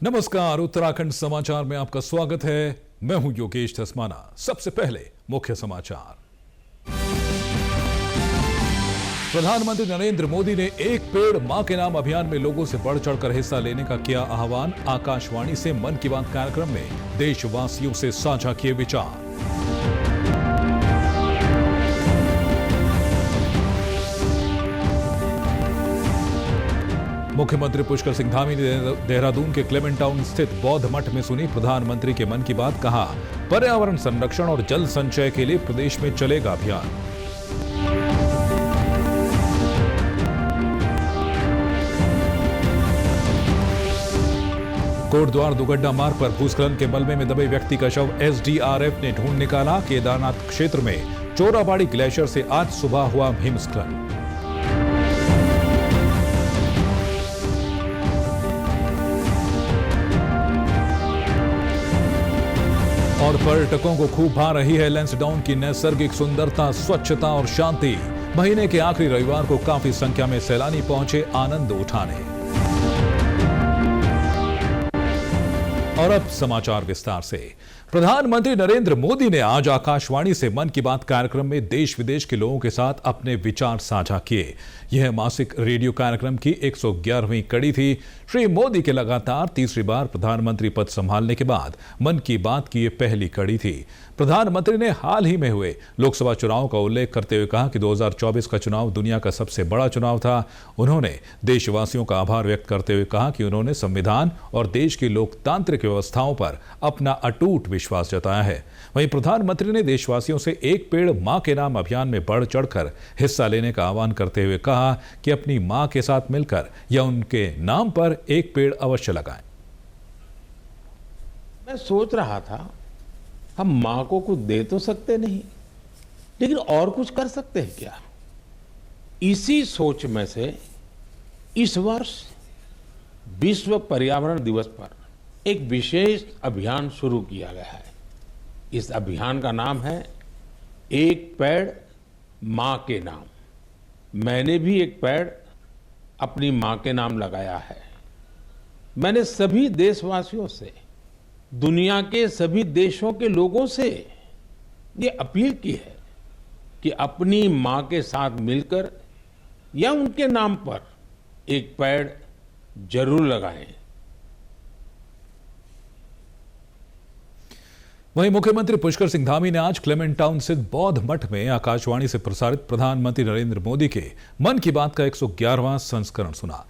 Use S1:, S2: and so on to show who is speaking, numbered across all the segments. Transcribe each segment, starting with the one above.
S1: नमस्कार, उत्तराखंड समाचार में आपका स्वागत है। मैं हूं योगेश धस्माना। सबसे पहले मुख्य समाचार। प्रधानमंत्री नरेंद्र मोदी ने एक पेड़ मां के नाम अभियान में लोगों से बढ़ चढ़कर हिस्सा लेने का किया आह्वान। आकाशवाणी से मन की बात कार्यक्रम में देशवासियों से साझा किए विचार। मुख्यमंत्री पुष्कर सिंह धामी ने देहरादून के क्लेमेंट टाउन स्थित बौद्ध मठ में सुनी प्रधानमंत्री के मन की बात। कहा, पर्यावरण संरक्षण और जल संचय के लिए प्रदेश में चलेगा अभियान। कोटद्वार दुगड्डा मार्ग पर भूस्खलन के मलबे में दबे व्यक्ति का शव एसडीआरएफ ने ढूंढ निकाला। केदारनाथ क्षेत्र में चोराबाड़ी ग्लेशियर से आज सुबह हुआ हिमस्खलन। और पर्यटकों को खूब भा रही है लैंसडाउन की नैसर्गिक सुंदरता, स्वच्छता और शांति। महीने के आखिरी रविवार को काफी संख्या में सैलानी पहुंचे आनंद उठाने। और अब समाचार विस्तार से। प्रधानमंत्री नरेंद्र मोदी ने आज आकाशवाणी से मन की बात कार्यक्रम में देश विदेश के लोगों के साथ अपने विचार साझा किए। यह मासिक रेडियो कार्यक्रम की 111वीं कड़ी थी। श्री मोदी के लगातार तीसरी बार प्रधानमंत्री पद संभालने के बाद मन की बात की यह पहली कड़ी थी। प्रधानमंत्री ने हाल ही में हुए लोकसभा चुनाव का उल्लेख करते हुए कहा कि 2024 का चुनाव दुनिया का सबसे बड़ा चुनाव था। उन्होंने देशवासियों का आभार व्यक्त करते हुए कहा कि उन्होंने संविधान और देश की लोकतांत्रिक व्यवस्थाओं पर अपना अटूट विश्वास जताया है। वहीं प्रधानमंत्री ने देशवासियों से एक पेड़ मां के नाम अभियान में बढ़ चढ़कर हिस्सा लेने का आह्वान करते हुए कहा कि अपनी मां के साथ मिलकर या उनके नाम पर एक पेड़ अवश्य लगाएं।
S2: मैं सोच रहा था, हम मां को कुछ दे तो सकते नहीं, लेकिन और कुछ कर सकते हैं क्या? इसी सोच में से इस वर्ष विश्व पर्यावरण दिवस पर एक विशेष अभियान शुरू किया गया है। इस अभियान का नाम है एक पेड़ मां के नाम। मैंने भी एक पेड़ अपनी मां के नाम लगाया है। मैंने सभी देशवासियों से, दुनिया के सभी देशों के लोगों से ये अपील की है कि अपनी मां के साथ मिलकर या उनके नाम पर एक पेड़ जरूर लगाएं।
S1: वहीं मुख्यमंत्री पुष्कर सिंह धामी ने आज क्लेमेंट टाउन स्थित बौद्ध मठ में आकाशवाणी से प्रसारित प्रधानमंत्री नरेंद्र मोदी के मन की बात का 111वां संस्करण सुना।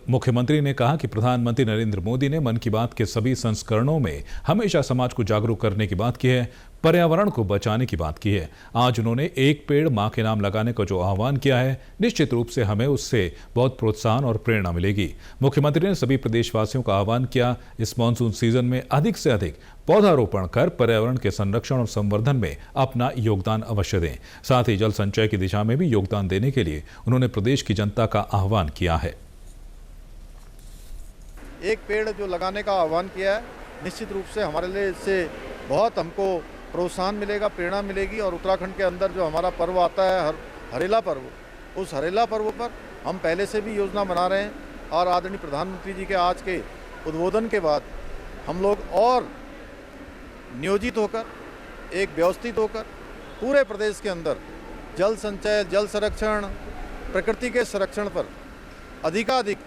S1: मुख्यमंत्री ने कहा कि प्रधानमंत्री नरेंद्र मोदी ने मन की बात के सभी संस्करणों में हमेशा समाज को जागरूक करने की बात की है, पर्यावरण को बचाने की बात की है। आज उन्होंने एक पेड़ मां के नाम लगाने का जो आह्वान किया है, निश्चित रूप से हमें उससे बहुत प्रोत्साहन और प्रेरणा मिलेगी। मुख्यमंत्री ने सभी प्रदेशवासियों का आह्वान किया, इस मानसून सीजन में अधिक से अधिक पौधारोपण कर पर्यावरण के संरक्षण और संवर्धन में अपना योगदान अवश्य दें। साथ ही जल संचय की दिशा में भी योगदान देने के लिए उन्होंने प्रदेश की जनता का आह्वान किया है।
S3: एक पेड़ जो लगाने का आह्वान किया है, निश्चित रूप से हमारे लिए इससे बहुत हमको प्रोत्साहन मिलेगा, प्रेरणा मिलेगी। और उत्तराखंड के अंदर जो हमारा पर्व आता है हरेला पर्व, उस हरेला पर्व पर हम पहले से भी योजना बना रहे हैं। और आदरणीय प्रधानमंत्री जी के आज के उद्बोधन के बाद हम लोग और नियोजित होकर, एक व्यवस्थित होकर पूरे प्रदेश के अंदर जल संचय, जल संरक्षण, प्रकृति के संरक्षण पर अधिकाधिक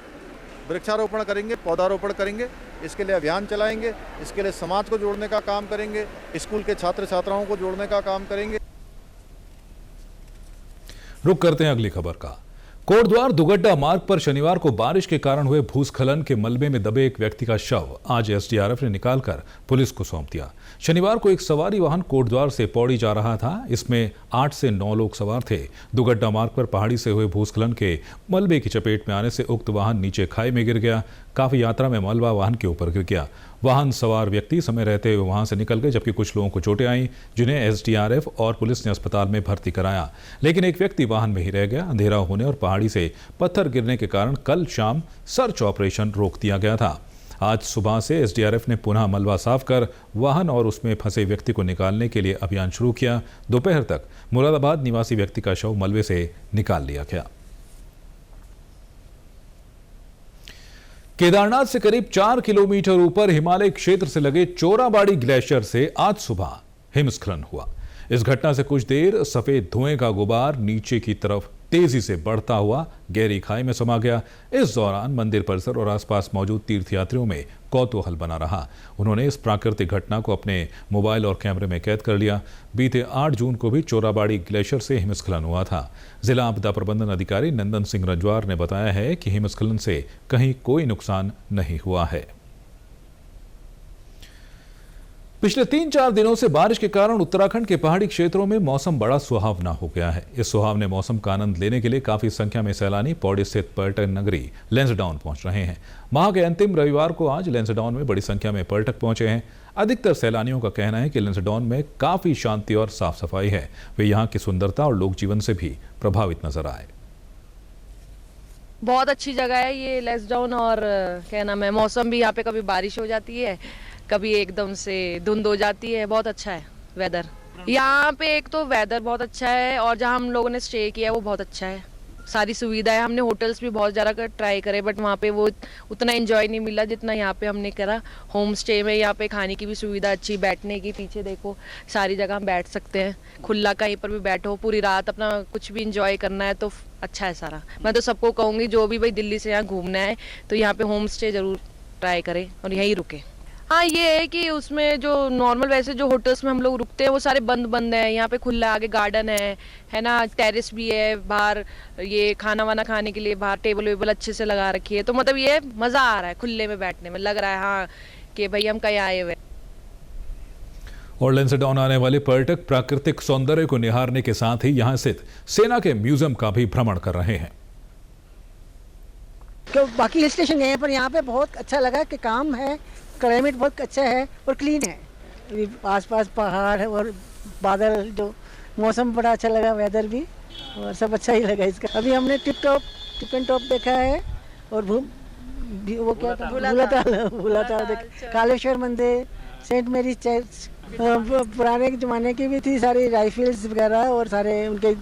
S3: वृक्षारोपण करेंगे, पौधारोपण करेंगे। इसके लिए अभियान चलाएंगे, इसके लिए समाज को जोड़ने का काम करेंगे, स्कूल के छात्र छात्राओं को जोड़ने का काम करेंगे।
S1: रुक करते हैं अगली खबर का। कोटद्वार दुगड्डा मार्ग पर शनिवार को बारिश के कारण हुए भूस्खलन के मलबे में दबे एक व्यक्ति का शव आज एसडीआरएफ ने निकालकर पुलिस को सौंप दिया। शनिवार को एक सवारी वाहन कोटद्वार से पौड़ी जा रहा था। इसमें 8 से 9 लोग सवार थे। दुगड्डा मार्ग पर पहाड़ी से हुए भूस्खलन के मलबे की चपेट में आने से उक्त वाहन नीचे खाई में गिर गया। काफी यात्रा में मलबा वाहन के ऊपर गिर गया। वाहन सवार व्यक्ति समय रहते हुए वहां से निकल गए, जबकि कुछ लोगों को चोटें आईं, जिन्हें एसडीआरएफ और पुलिस ने अस्पताल में भर्ती कराया। लेकिन एक व्यक्ति वाहन में ही रह गया। अंधेरा होने और पहाड़ी से पत्थर गिरने के कारण कल शाम सर्च ऑपरेशन रोक दिया गया था। आज सुबह से एसडीआरएफ ने पुनः मलबा साफ कर वाहन और उसमें फंसे व्यक्ति को निकालने के लिए अभियान शुरू किया। दोपहर तक मुरादाबाद निवासी व्यक्ति का शव मलबे से निकाल लिया गया। केदारनाथ से करीब 4 किलोमीटर ऊपर हिमालय क्षेत्र से लगे चोराबाड़ी ग्लेशियर से आज सुबह हिमस्खलन हुआ। इस घटना से कुछ देर सफेद धुएं का गुबार नीचे की तरफ तेजी से बढ़ता हुआ गहरी खाई में समा गया। इस दौरान मंदिर परिसर और आसपास मौजूद तीर्थयात्रियों में कौतूहल बना रहा। उन्होंने इस प्राकृतिक घटना को अपने मोबाइल और कैमरे में कैद कर लिया। बीते 8 जून को भी चोराबाड़ी ग्लेशियर से हिमस्खलन हुआ था। जिला आपदा प्रबंधन अधिकारी नंदन सिंह रजवार ने बताया है कि हिमस्खलन से कहीं कोई नुकसान नहीं हुआ है। पिछले 3-4 दिनों से बारिश के कारण उत्तराखंड के पहाड़ी क्षेत्रों में मौसम बड़ा सुहावना हो गया है। इस सुहावने मौसम का आनंद लेने के लिए काफी संख्या में सैलानी पौड़ी स्थित पर्यटन नगरी लैंसडाउन पहुंच रहे हैं। माह के अंतिम रविवार को आज लैंसडाउन में बड़ी संख्या में पर्यटक पहुंचे हैं। अधिकतर सैलानियों का कहना है कि लैंसडाउन में काफी शांति और साफ सफाई है। वे यहाँ की सुंदरता और लोक जीवन से भी प्रभावित नजर आए।
S4: बहुत अच्छी जगह है ये लैंसडाउन, और क्या नाम है, मौसम भी यहाँ पे कभी बारिश हो जाती है, कभी एकदम से धुंध हो जाती है। बहुत अच्छा है वेदर यहाँ पे। एक तो वेदर बहुत अच्छा है और जहाँ हम लोगों ने स्टे किया है वो बहुत अच्छा है। सारी सुविधाएं, हमने होटल्स भी बहुत ज़्यादा ट्राई करे बट वहाँ पे वो उतना एंजॉय नहीं मिला जितना यहाँ पे हमने करा। होम स्टे में यहाँ पे खाने की भी सुविधा अच्छी, बैठने की, पीछे देखो सारी जगह हम बैठ सकते हैं, खुला कहीं पर भी बैठो, पूरी रात अपना कुछ भी इंजॉय करना है तो अच्छा है सारा। मैं तो सबको कहूँगी जो भी भाई दिल्ली से यहाँ घूमना है तो यहाँ पे होम स्टे ज़रूर ट्राई करें और यहीं रुके। हाँ, ये है कि उसमें जो नॉर्मल वैसे जो होटल्स में हम लोग रुकते हैं वो सारे बंद है। यहाँ पे खुला आगे गार्डन है ना, टेरेस भी है, बाहर ये खाना वाना खाने के लिए बाहर टेबल वेबल अच्छे से लगा रखी है। तो मतलब ये मज़ा आ रहा है खुले में बैठने में, लग रहा है हाँ कि भाई हम कहीं आए हुए।
S1: और लैंसडाउन आने वाले पर्यटक प्राकृतिक सौंदर्य को निहारने के साथ ही यहाँ स्थित सेना के म्यूजियम का भी भ्रमण कर रहे हैं।
S5: बाकी हिल स्टेशन गए पर यहाँ पे बहुत अच्छा लगा कि काम है, क्लाइमेट बहुत अच्छा है और क्लीन है। आसपास पहाड़ है और बादल, जो मौसम बड़ा अच्छा लगा, वेदर भी, और सब अच्छा ही लगा इसका। अभी हमने टिप एंड टॉप देखा है और वो क्या था, भूलाताल देखा, कालेश्वर मंदिर, सेंट मैरीज चर्च, पुराने जमाने की भी थी सारी राइफल्स वगैरह और सारे उनके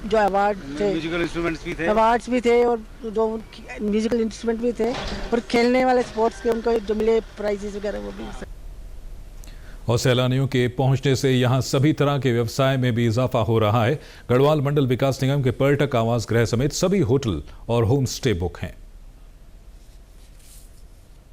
S5: जो अवार्ड थे, म्यूजिकल इंस्ट्रूमेंट्स भी थे, अवार्ड्स भी थे और जो म्यूजिकल इंस्ट्रूमेंट भी थे और खेलने वाले स्पोर्ट्स के उनको जो मिले प्राइजेस वगैरह वो भी।
S1: और सैलानियों के पहुंचने से यहां सभी तरह के व्यवसाय में भी इजाफा हो रहा है। गढ़वाल मंडल विकास निगम के पर्यटक आवास गृह समेत सभी होटल और होम स्टे बुक हैं।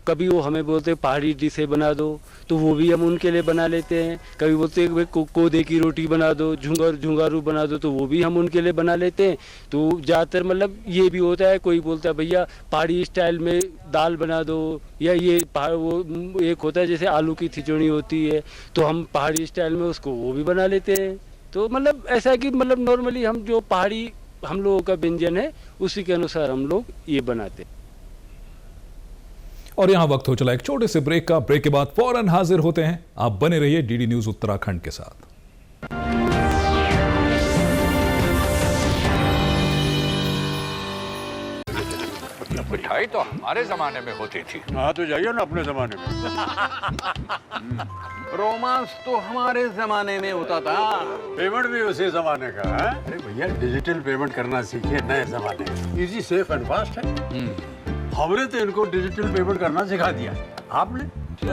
S6: कभी वो हमें बोलते पहाड़ी डिशें बना दो तो वो भी हम उनके लिए बना लेते हैं। कभी बोलते हैं कोदे की रोटी बना दो, झुंगारू बना दो तो वो भी हम उनके लिए बना लेते हैं। तो ज़्यादातर मतलब ये भी होता है, कोई बोलता है भैया पहाड़ी स्टाइल में दाल बना दो, या ये वो एक होता है जैसे आलू की खिचड़ी होती है तो हम पहाड़ी स्टाइल में उसको वो भी बना लेते हैं। तो मतलब ऐसा है कि मतलब नॉर्मली हम जो पहाड़ी हम लोगों का व्यंजन है उसी के अनुसार हम लोग ये बनाते हैं।
S1: और यहां वक्त हो चला एक छोटे से ब्रेक का। ब्रेक के बाद फौरन हाजिर होते हैं। आप बने रहिए डीडी न्यूज उत्तराखंड के साथ।
S7: मिठाई तो हमारे जमाने में होती थी।
S8: हाँ तो जाइए ना अपने जमाने में।
S7: रोमांस तो हमारे जमाने में होता था।
S8: पेमेंट भी उसी जमाने का है। अरे भैया डिजिटल पेमेंट करना सीखिए नए जमाने में। इजी, सेफ एंड फास्ट है। हमने तो इनको डिजिटल पेमेंट करना सिखा दिया। आपने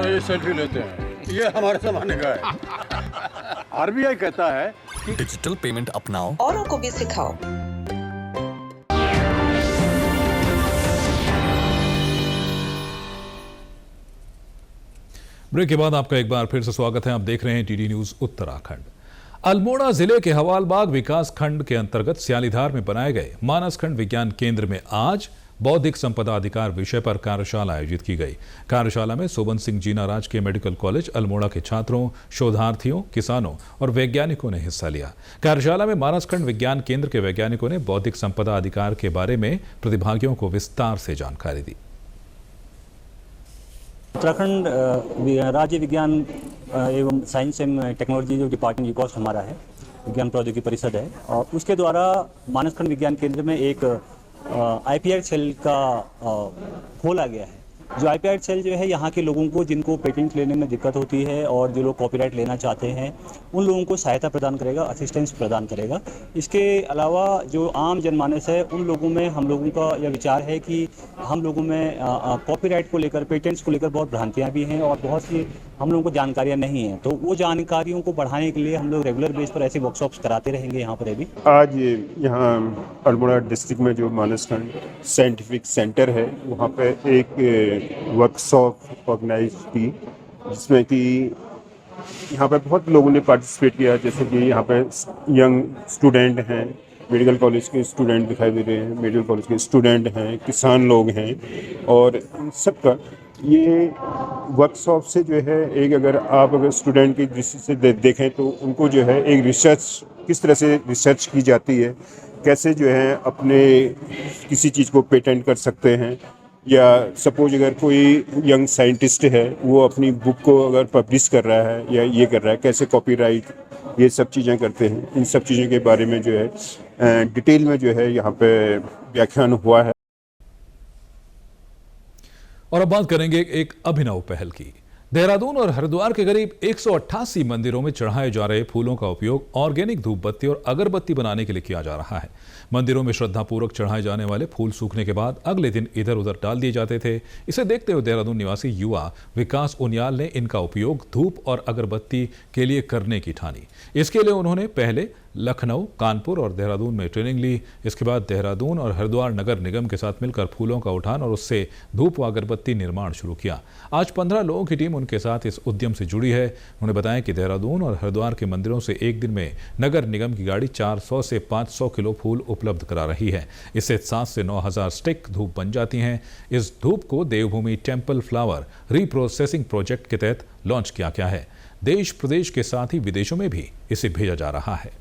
S8: ये सेल्फी लेते हैं, ये हमारे जमाने का है। आरबीआई कहता है कि
S9: डिजिटल पेमेंट अपनाओ,
S10: औरों को भी सिखाओ।
S1: ब्रेक के बाद आपका एक बार फिर से स्वागत है। आप देख रहे हैं डीडी न्यूज उत्तराखंड। अल्मोड़ा जिले के हवालबाग विकास खंड के अंतर्गत स्यालीधार में बनाए गए मानसखंड विज्ञान केंद्र में आज बौद्धिक संपदा अधिकार विषय पर कार्यशाला आयोजित की गई। कार्यशाला में सोबन सिंह जीना राजकीय मेडिकल कॉलेज अल्मोड़ा के छात्रों, शोधार्थियों, किसानों और वैज्ञानिकों ने हिस्सा लिया। कार्यशाला में मानसखंड विज्ञान केंद्र के वैज्ञानिकों ने बौद्धिक संपदा अधिकार के बारे में प्रतिभागियों को विस्तार से जानकारी दी।
S11: उत्तराखंड राज्य विज्ञान एवं साइंस एवं टेक्नोलॉजी जो डिपार्टमेंट कॉस्ट हमारा है, विज्ञान प्रौद्योगिकी परिषद है, और उसके द्वारा मानसखंड विज्ञान केंद्र में एक IPR सेल का खोला गया है, जो IPR सेल जो है यहाँ के लोगों को जिनको पेटेंट लेने में दिक्कत होती है और जो लोग कॉपीराइट लेना चाहते हैं उन लोगों को सहायता प्रदान करेगा, असिस्टेंस प्रदान करेगा। इसके अलावा जो आम जनमानस है उन लोगों में हम लोगों का यह विचार है कि हम लोगों में कॉपीराइट को लेकर, पेटेंट्स को लेकर बहुत भ्रांतियाँ भी हैं और बहुत सी हम लोगों को जानकारियाँ नहीं हैं। तो वो जानकारियों को बढ़ाने के लिए हम लोग रेगुलर बेस पर ऐसे वर्कशॉप्स कराते रहेंगे यहाँ पर अभी।
S9: आज यहाँ अल्मोड़ा डिस्ट्रिक्ट में जो मानसखंड साइंटिफिक सेंटर है वहाँ पे एक वर्कशॉप ऑर्गेनाइज की, जिसमें कि यहाँ पे बहुत लोगों ने पार्टिसिपेट किया। जैसे कि यहाँ पे यंग स्टूडेंट हैं, मेडिकल कॉलेज के स्टूडेंट दिखाई दे रहे हैं, मेडिकल कॉलेज के स्टूडेंट हैं, किसान लोग हैं और इन सबका ये वर्कशॉप से जो है एक अगर स्टूडेंट की दृष्टि से देखें तो उनको जो है एक रिसर्च, किस तरह से रिसर्च की जाती है, कैसे जो है अपने किसी चीज़ को पेटेंट कर सकते हैं, या सपोज अगर कोई यंग साइंटिस्ट है वो अपनी बुक को अगर पब्लिश कर रहा है या ये कर रहा है, कैसे कॉपीराइट ये सब चीज़ें करते हैं। इन सब चीज़ों के बारे में जो है डिटेल में जो है यहाँ पे व्याख्यान हुआ है।
S1: और अब बात करेंगे एक अभिनव पहल की। देहरादून और हरिद्वार के करीब 188 मंदिरों में चढ़ाए जा रहे फूलों का उपयोग ऑर्गेनिक धूप बत्ती और अगरबत्ती बनाने के लिए किया जा रहा है। मंदिरों में श्रद्धापूर्वक चढ़ाए जाने वाले फूल सूखने के बाद अगले दिन इधर उधर डाल दिए जाते थे। इसे देखते हुए देहरादून निवासी युवा विकास उनियाल ने इनका उपयोग धूप और अगरबत्ती के लिए करने की ठानी। इसके लिए उन्होंने पहले लखनऊ, कानपुर और देहरादून में ट्रेनिंग ली। इसके बाद देहरादून और हरिद्वार नगर निगम के साथ मिलकर फूलों का उठान और उससे धूप व अगरबत्ती निर्माण शुरू किया। आज 15 लोगों की टीम उनके साथ इस उद्यम से जुड़ी है। उन्होंने बताया कि देहरादून और हरिद्वार के मंदिरों से एक दिन में नगर निगम की गाड़ी 400 से 500 किलो फूल उपलब्ध करा रही है। इससे 7 से 9 हज़ार स्टिक धूप बन जाती हैं। इस धूप को देवभूमि टेम्पल फ्लावर रीप्रोसेसिंग प्रोजेक्ट के तहत लॉन्च किया गया है। देश प्रदेश के साथ ही विदेशों में भी इसे भेजा जा रहा है।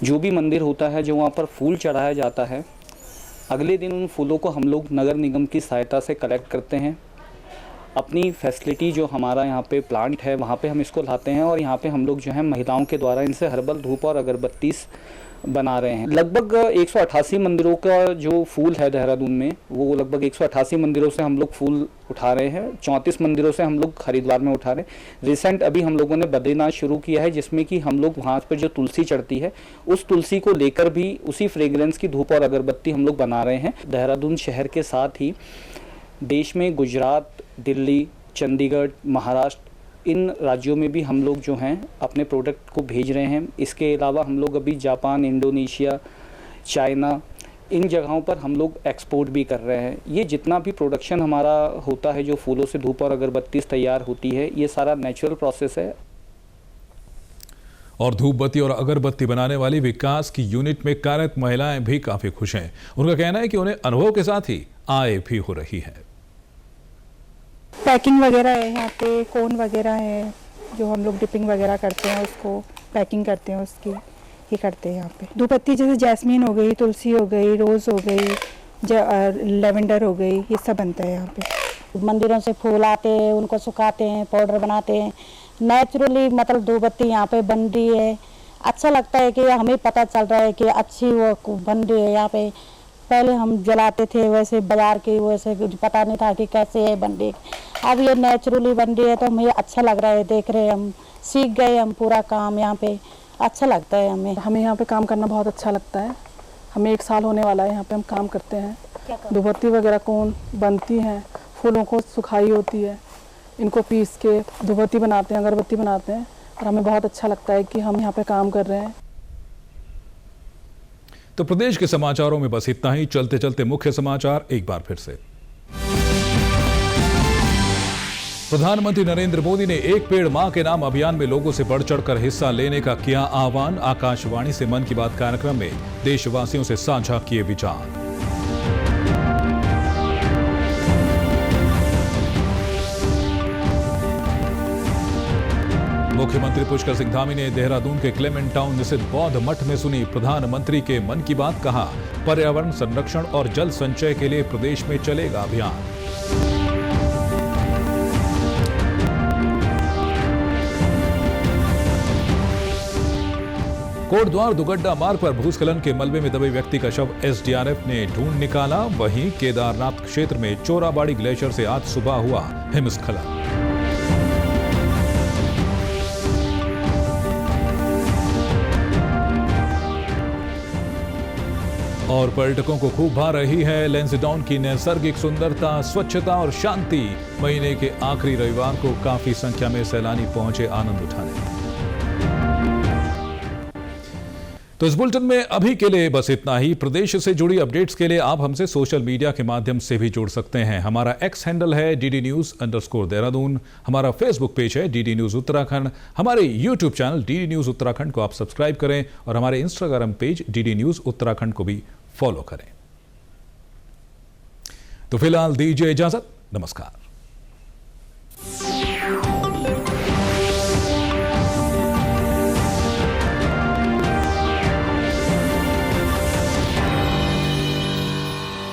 S10: जो भी मंदिर होता है, जो वहाँ पर फूल चढ़ाया जाता है, अगले दिन उन फूलों को हम लोग नगर निगम की सहायता से कलेक्ट करते हैं। अपनी फैसिलिटी जो हमारा यहाँ पे प्लांट है वहाँ पे हम इसको लाते हैं और यहाँ पे हम लोग जो है महिलाओं के द्वारा इनसे हर्बल धूप और अगरबत्ती बना रहे हैं। लगभग 188 मंदिरों का जो फूल है देहरादून में, वो लगभग 188 मंदिरों से हम लोग फूल उठा रहे हैं। 34 मंदिरों से हम लोग हरिद्वार में उठा रहे हैं। रिसेंट अभी हम लोगों ने बद्रीनाथ शुरू किया है, जिसमें कि हम लोग वहाँ पर जो तुलसी चढ़ती है उस तुलसी को लेकर भी उसी फ्रेग्रेंस की धूप और अगरबत्ती हम लोग बना रहे हैं। देहरादून शहर के साथ ही देश में गुजरात, दिल्ली, चंडीगढ़, महाराष्ट्र, इन राज्यों में भी हम लोग जो हैं अपने प्रोडक्ट को भेज रहे हैं। इसके अलावा हम लोग अभी जापान, इंडोनेशिया, चाइना, इन जगहों पर हम लोग एक्सपोर्ट भी कर रहे हैं। ये जितना भी प्रोडक्शन हमारा होता है, जो फूलों से धूप और अगरबत्ती तैयार होती है, ये सारा नेचुरल प्रोसेस है।
S1: और धूप बत्ती और अगरबत्ती बनाने वाली विकास की यूनिट में कार्यरत महिलाएं भी काफी खुश हैं। उनका कहना है कि उन्हें अनुभव के साथ ही आय भी हो रही है।
S12: पैकिंग वगैरह है यहाँ पे, कोन वगैरह है, जो हम लोग डिपिंग वगैरह करते हैं उसको पैकिंग करते हैं, उसकी ये करते हैं यहाँ पे। धूप बत्ती जैसे जैस्मीन हो गई, तुलसी हो गई, रोज़ हो गई, लेवेंडर हो गई, ये सब बनता है यहाँ पे।
S13: मंदिरों से फूल आते हैं, उनको सुखाते हैं, पाउडर बनाते हैं, नेचुरली मतलब धूप बत्ती यहाँ पे बन रही है। अच्छा लगता है कि हमें पता चल रहा है कि अच्छी वो बन रही है यहाँ पे। पहले हम जलाते थे वैसे बाजार की, वैसे पता नहीं था कि कैसे है बन रही। अब ये नेचुरली बन रही है तो हमें अच्छा लग रहा है, देख रहे हैं हम, सीख गए हम पूरा काम यहाँ पे, अच्छा लगता है हमें।
S12: हमें यहाँ पे काम करना बहुत अच्छा लगता है। हमें 1 साल होने वाला है यहाँ पे हम काम करते हैं। धूप बत्ती वगैरह कौन बनती हैं, फूलों को सुखाई होती है, इनको पीस के धूप बत्ती बनाते हैं, अगरबत्ती बनाते हैं, और हमें बहुत अच्छा लगता है कि हम यहाँ पे काम कर रहे हैं।
S1: तो प्रदेश के समाचारों में बस इतना ही। चलते चलते मुख्य समाचार एक बार फिर से। प्रधानमंत्री नरेंद्र मोदी ने एक पेड़ मां के नाम अभियान में लोगों से बढ़ चढ़कर हिस्सा लेने का किया आह्वान। आकाशवाणी से मन की बात कार्यक्रम में देशवासियों से साझा किए विचार। मुख्यमंत्री पुष्कर सिंह धामी ने देहरादून के क्लेमेंट टाउन स्थित बौद्ध मठ में सुनी प्रधानमंत्री के मन की बात। कहा, पर्यावरण संरक्षण और जल संचय के लिए प्रदेश में चलेगा अभियान। कोटद्वार दुगड्डा मार्ग पर भूस्खलन के मलबे में दबे व्यक्ति का शव एसडीआरएफ ने ढूंढ निकाला। वहीं केदारनाथ क्षेत्र में चोराबाड़ी ग्लेशियर से आज सुबह हुआ हिमस्खलन। और पर्यटकों को खूब भा रही है लैंसडाउन की नैसर्गिक सुंदरता, स्वच्छता और शांति। महीने के आखिरी रविवार को काफी संख्या में सैलानी पहुंचे आनंद उठाने। तो इस बुलेटिन में अभी के लिए बस इतना ही। प्रदेश से जुड़ी अपडेट्स के लिए आप हमसे सोशल मीडिया के माध्यम से भी जुड़ सकते हैं। हमारा एक्स हैंडल है DD News_देहरादून। हमारा फेसबुक पेज है DD News उत्तराखंड। हमारे YouTube channel DD News Uttarakhand को आप सब्सक्राइब करें और हमारे Instagram page DD News Uttarakhand को भी फॉलो करें। तो फिलहाल दीजिए इजाजत, नमस्कार।